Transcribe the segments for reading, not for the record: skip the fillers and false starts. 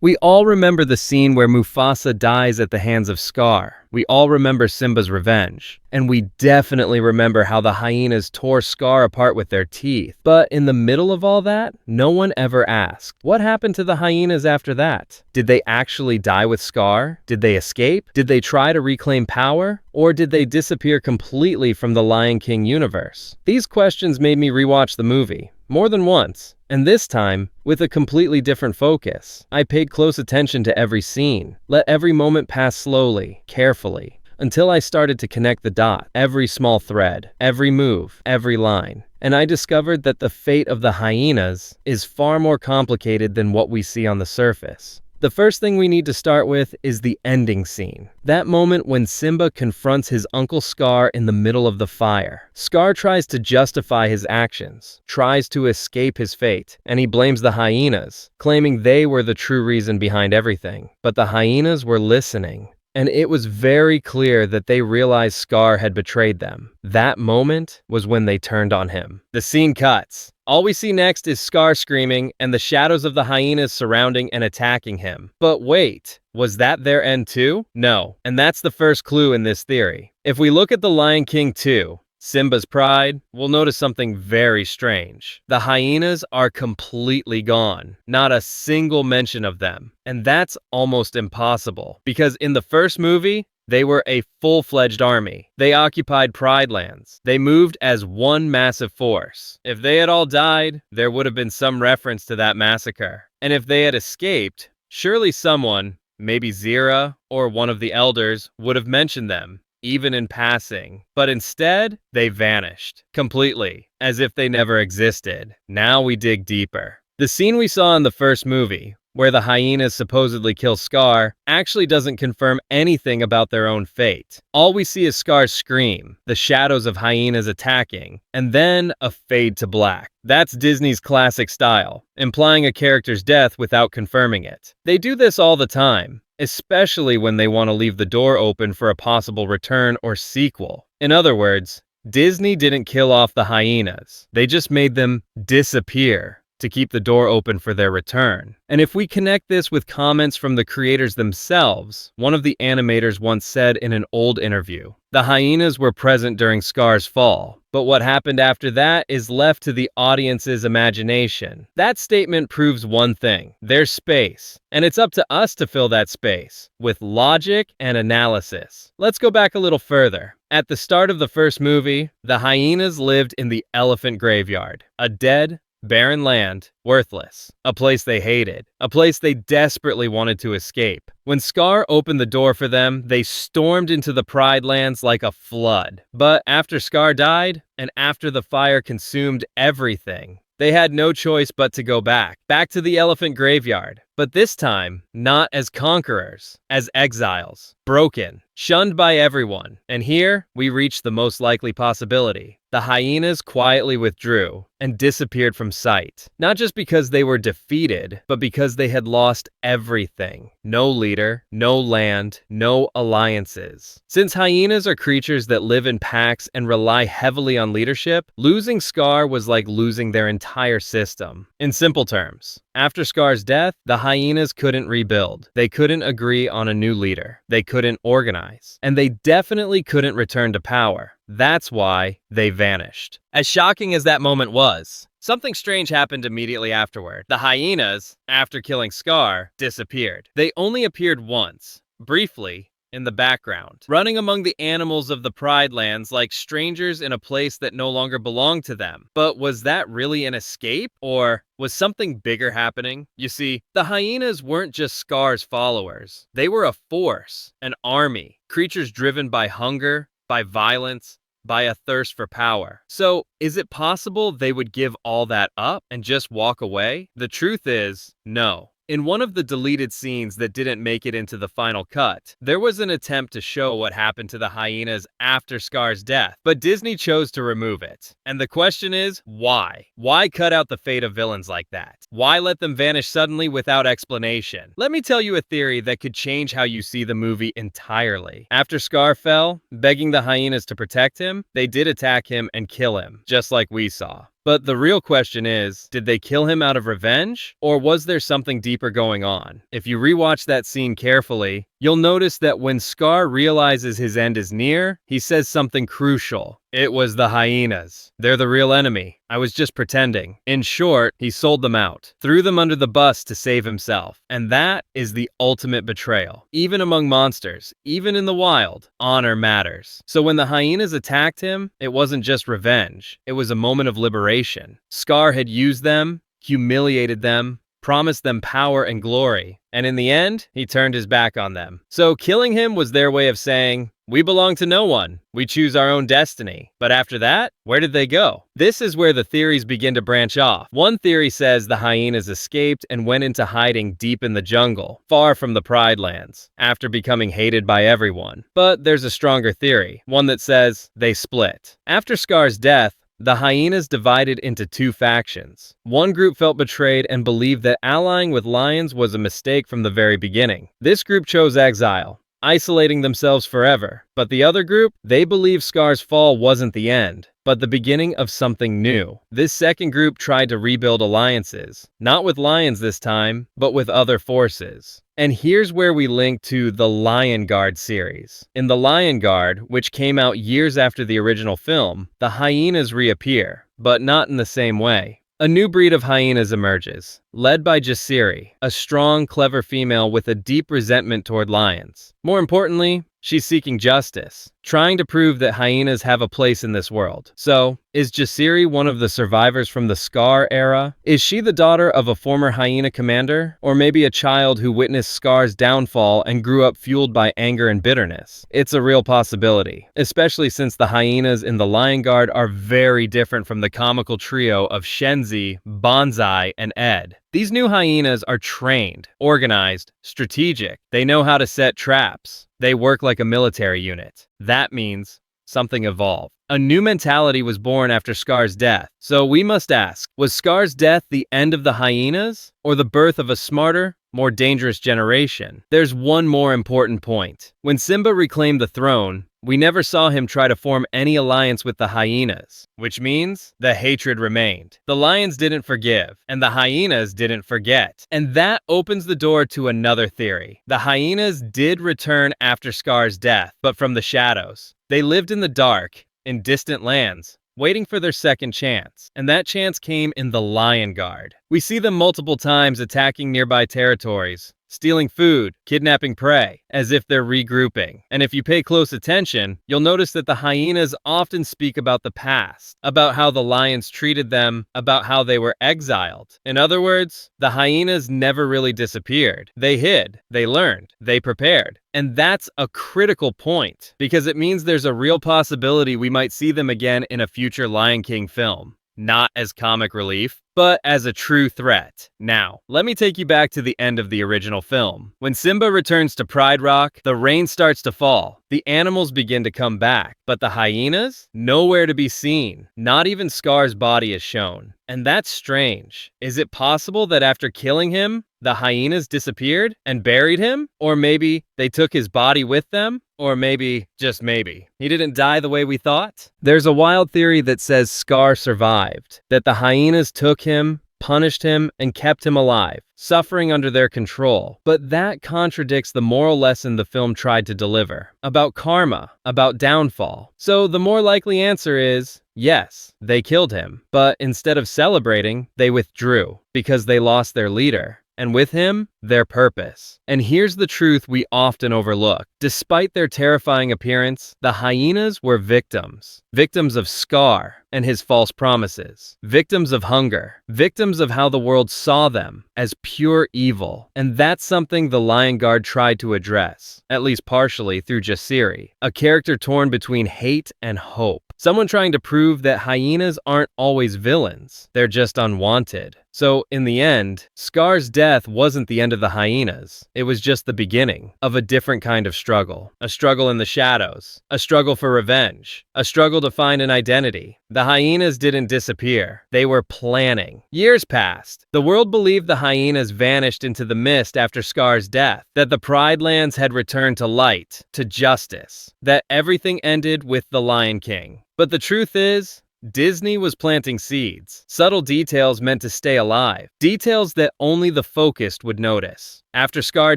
We all remember the scene where Mufasa dies at the hands of Scar. We all remember Simba's revenge. And we definitely remember how the hyenas tore Scar apart with their teeth. But in the middle of all that, no one ever asked, what happened to the hyenas after that? Did they actually die with Scar? Did they escape? Did they try to reclaim power? Or did they disappear completely from the Lion King universe? These questions made me rewatch the movie more than once, and this time with a completely different focus. I paid close attention to every scene, let every moment pass slowly, carefully, until I started to connect the dot, every small thread, every move, every line. And I discovered that the fate of the hyenas is far more complicated than what we see on the surface. The first thing we need to start with is the ending scene. That moment when Simba confronts his Uncle Scar in the middle of the fire. Scar tries to justify his actions, tries to escape his fate, and he blames the hyenas, claiming they were the true reason behind everything. But the hyenas were listening, and it was very clear that they realized Scar had betrayed them. That moment was when they turned on him. The scene cuts. All we see next is Scar screaming and the shadows of the hyenas surrounding and attacking him. But wait, was that their end too? No, and that's the first clue in this theory. If we look at The Lion King 2, Simba's pride, we'll notice something very strange. The hyenas are completely gone. Not a single mention of them. And that's almost impossible, because in the first movie, they were a full-fledged army. They occupied Pride Lands. They moved as one massive force. If they had all died, there would have been some reference to that massacre. And if they had escaped, surely someone, maybe Zira or one of the elders, would have mentioned them, even in passing. But instead, they vanished completely, as if they never existed. Now we dig deeper. The scene we saw in the first movie, where the hyenas supposedly kill Scar, actually doesn't confirm anything about their own fate. All we see is Scar's scream, the shadows of hyenas attacking, and then a fade to black. That's Disney's classic style, implying a character's death without confirming it. They do this all the time, especially when they want to leave the door open for a possible return or sequel. In other words, Disney didn't kill off the hyenas. They just made them disappear to keep the door open for their return. And if we connect this with comments from the creators themselves, one of the animators once said in an old interview, the hyenas were present during Scar's fall, but what happened after that is left to the audience's imagination. That statement proves one thing: there's space, and it's up to us to fill that space with logic and analysis. Let's go back a little further. At the start of the first movie, the hyenas lived in the elephant graveyard, a dead, barren land, worthless, a place they hated, a place they desperately wanted to escape. When Scar opened the door for them, they stormed into the Pride Lands like a flood. But after Scar died, and after the fire consumed everything, they had no choice but to go back to the elephant graveyard. But this time, not as conquerors, as exiles, broken, shunned by everyone. And here, we reach the most likely possibility. The hyenas quietly withdrew and disappeared from sight. Not just because they were defeated, but because they had lost everything. No leader, no land, no alliances. Since hyenas are creatures that live in packs and rely heavily on leadership, losing Scar was like losing their entire system. In simple terms, after Scar's death, the hyenas couldn't rebuild. They couldn't agree on a new leader. They couldn't organize. And they definitely couldn't return to power. That's why they vanished. As shocking as that moment was, something strange happened immediately afterward. The hyenas, after killing Scar, disappeared. They only appeared once, briefly, in the background, running among the animals of the Pride Lands like strangers in a place that no longer belonged to them. But was that really an escape, or was something bigger happening? You see, the hyenas weren't just Scar's followers. They were a force, an army, creatures driven by hunger, by violence, by a thirst for power. So, is it possible they would give all that up and just walk away? The truth is, no. In one of the deleted scenes that didn't make it into the final cut, there was an attempt to show what happened to the hyenas after Scar's death, but Disney chose to remove it. And the question is, why? Why cut out the fate of villains like that? Why let them vanish suddenly without explanation? Let me tell you a theory that could change how you see the movie entirely. After Scar fell, begging the hyenas to protect him, they did attack him and kill him, just like we saw. But the real question is, did they kill him out of revenge? Or was there something deeper going on? If you rewatch that scene carefully, you'll notice that when Scar realizes his end is near, he says something crucial. It was the hyenas. They're the real enemy. I was just pretending. In short, he sold them out, threw them under the bus to save himself. And that is the ultimate betrayal. Even among monsters, even in the wild, honor matters. So when the hyenas attacked him, it wasn't just revenge. It was a moment of liberation. Scar had used them, humiliated them, promised them power and glory, and in the end, he turned his back on them. So killing him was their way of saying, we belong to no one. We choose our own destiny. But after that, where did they go? This is where the theories begin to branch off. One theory says the hyenas escaped and went into hiding deep in the jungle, far from the Pride Lands, after becoming hated by everyone. But there's a stronger theory, one that says they split. After Scar's death, the hyenas divided into two factions. One group felt betrayed and believed that allying with lions was a mistake from the very beginning. This group chose exile, isolating themselves forever. But the other group, they believed Scar's fall wasn't the end, but the beginning of something new. This second group tried to rebuild alliances, not with lions this time, but with other forces. And here's where we link to the Lion Guard series. In the Lion Guard, which came out years after the original film, the hyenas reappear, but not in the same way. A new breed of hyenas emerges, led by Jasiri, a strong, clever female with a deep resentment toward lions. More importantly, she's seeking justice, trying to prove that hyenas have a place in this world. So, is Jasiri one of the survivors from the Scar era? Is she the daughter of a former hyena commander? Or maybe a child who witnessed Scar's downfall and grew up fueled by anger and bitterness? It's a real possibility, especially since the hyenas in the Lion Guard are very different from the comical trio of Shenzi, Bonsai, and Ed. These new hyenas are trained, organized, strategic. They know how to set traps. They work like a military unit. That means something evolved. A new mentality was born after Scar's death. So we must ask, was Scar's death the end of the hyenas, or the birth of a smarter, more dangerous generation? There's one more important point. When Simba reclaimed the throne, we never saw him try to form any alliance with the hyenas, which means the hatred remained. The lions didn't forgive, and the hyenas didn't forget. And that opens the door to another theory. The hyenas did return after Scar's death, but from the shadows. They lived in the dark, in distant lands, waiting for their second chance. And that chance came in the Lion Guard. We see them multiple times attacking nearby territories, stealing food, kidnapping prey, as if they're regrouping. And if you pay close attention, you'll notice that the hyenas often speak about the past, about how the lions treated them, about how they were exiled. In other words, the hyenas never really disappeared. They hid, they learned, they prepared. And that's a critical point, because it means there's a real possibility we might see them again in a future Lion King film. Not as comic relief, but as a true threat. Now, let me take you back to the end of the original film. When Simba returns to Pride Rock, the rain starts to fall. The animals begin to come back, but the hyenas? Nowhere to be seen. Not even Scar's body is shown. And that's strange. Is it possible that after killing him, the hyenas disappeared and buried him? Or maybe they took his body with them? Or maybe, just maybe, he didn't die the way we thought? There's a wild theory that says Scar survived, that the hyenas took him, punished him, and kept him alive, suffering under their control. But that contradicts the moral lesson the film tried to deliver, about karma, about downfall. So the more likely answer is, yes, they killed him. But instead of celebrating, they withdrew, because they lost their leader. And with him, their purpose. And here's the truth we often overlook. Despite their terrifying appearance, the hyenas were victims. Victims of Scar and his false promises. Victims of hunger. Victims of how the world saw them as pure evil. And that's something the Lion Guard tried to address, at least partially through Jasiri, a character torn between hate and hope. Someone trying to prove that hyenas aren't always villains. They're just unwanted. So, in the end, Scar's death wasn't the end of the hyenas. It was just the beginning of a different kind of struggle. A struggle in the shadows. A struggle for revenge. A struggle to find an identity. The hyenas didn't disappear. They were planning. Years passed. The world believed the hyenas vanished into the mist after Scar's death. That the Pride Lands had returned to light, to justice. That everything ended with the Lion King. But the truth is, Disney was planting seeds, subtle details meant to stay alive, details that only the focused would notice. After Scar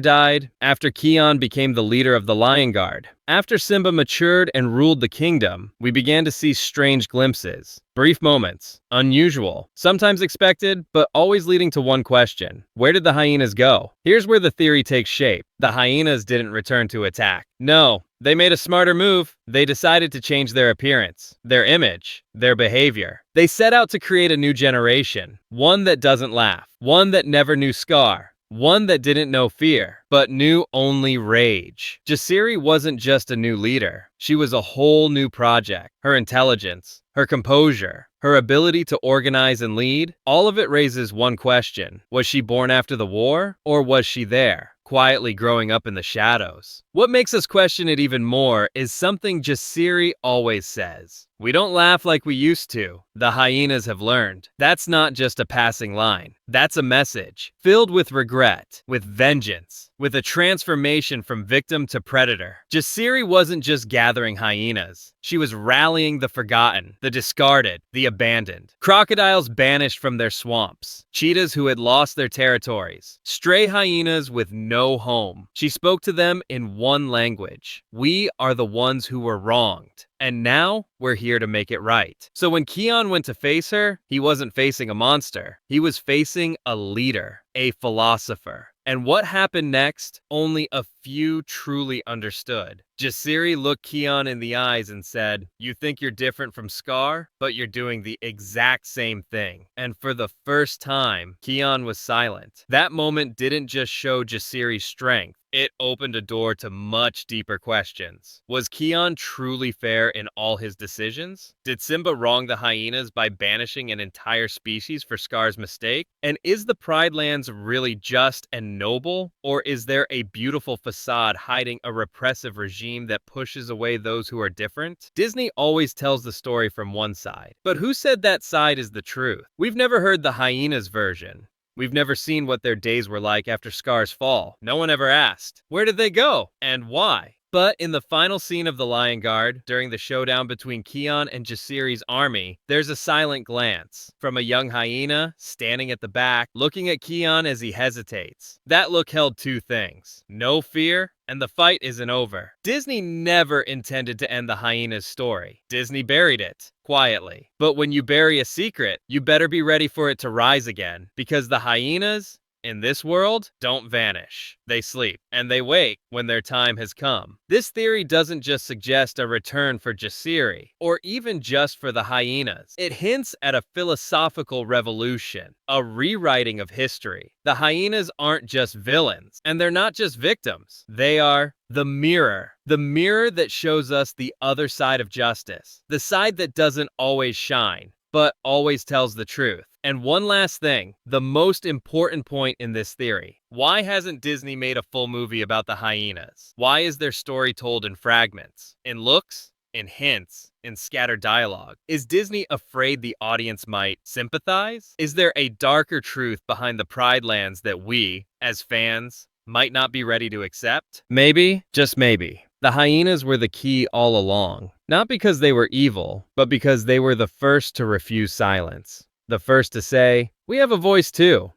died, after Kion became the leader of the Lion Guard, after Simba matured and ruled the kingdom, we began to see strange glimpses. Brief moments, unusual, sometimes expected, but always leading to one question. Where did the hyenas go? Here's where the theory takes shape. The hyenas didn't return to attack. No, they made a smarter move. They decided to change their appearance, their image, their behavior. They set out to create a new generation, one that doesn't laugh, one that never knew Scar, one that didn't know fear, but knew only rage. Jasiri wasn't just a new leader. She was a whole new project. Her intelligence, her composure, her ability to organize and lead, all of it raises one question. Was she born after the war, or was she there, quietly growing up in the shadows? What makes us question it even more is something Jasiri always says. We don't laugh like we used to. The hyenas have learned. That's not just a passing line. That's a message, filled with regret, with vengeance, with a transformation from victim to predator. Jasiri wasn't just gathering hyenas. She was rallying the forgotten, the discarded, the abandoned. Crocodiles banished from their swamps. Cheetahs who had lost their territories. Stray hyenas with no home. She spoke to them in one language. We are the ones who were wronged. And now, we're here to make it right. So when Kion went to face her, he wasn't facing a monster. He was facing a leader, a philosopher. And what happened next, only a few truly understood. Jasiri looked Kion in the eyes and said, "You think you're different from Scar, but you're doing the exact same thing." And for the first time, Kion was silent. That moment didn't just show Jasiri's strength. It opened a door to much deeper questions. Was Kion truly fair in all his decisions? Did Simba wrong the hyenas by banishing an entire species for Scar's mistake? And is the Pride Lands really just and noble? Or is there a beautiful facade hiding a repressive regime that pushes away those who are different? Disney always tells the story from one side. But who said that side is the truth? We've never heard the hyenas version. We've never seen what their days were like after Scar's fall. No one ever asked. Where did they go? And why? But in the final scene of The Lion Guard, during the showdown between Kion and Jasiri's army, there's a silent glance from a young hyena standing at the back, looking at Kion as he hesitates. That look held two things: no fear, and the fight isn't over. Disney never intended to end the hyena's story. Disney buried it, quietly. But when you bury a secret, you better be ready for it to rise again, because the hyenas in this world don't vanish. They sleep, and they wake when their time has come. This theory doesn't just suggest a return for Jasiri, or even just for the hyenas. It hints at a philosophical revolution, a rewriting of history. The hyenas aren't just villains, and they're not just victims. They are the mirror that shows us the other side of justice, the side that doesn't always shine, but always tells the truth. And one last thing, the most important point in this theory. Why hasn't Disney made a full movie about the hyenas? Why is their story told in fragments, in looks, in hints, in scattered dialogue? Is Disney afraid the audience might sympathize? Is there a darker truth behind the Pride Lands that we, as fans, might not be ready to accept? Maybe, just maybe, the hyenas were the key all along. Not because they were evil, but because they were the first to refuse silence. The first to say, "We have a voice too."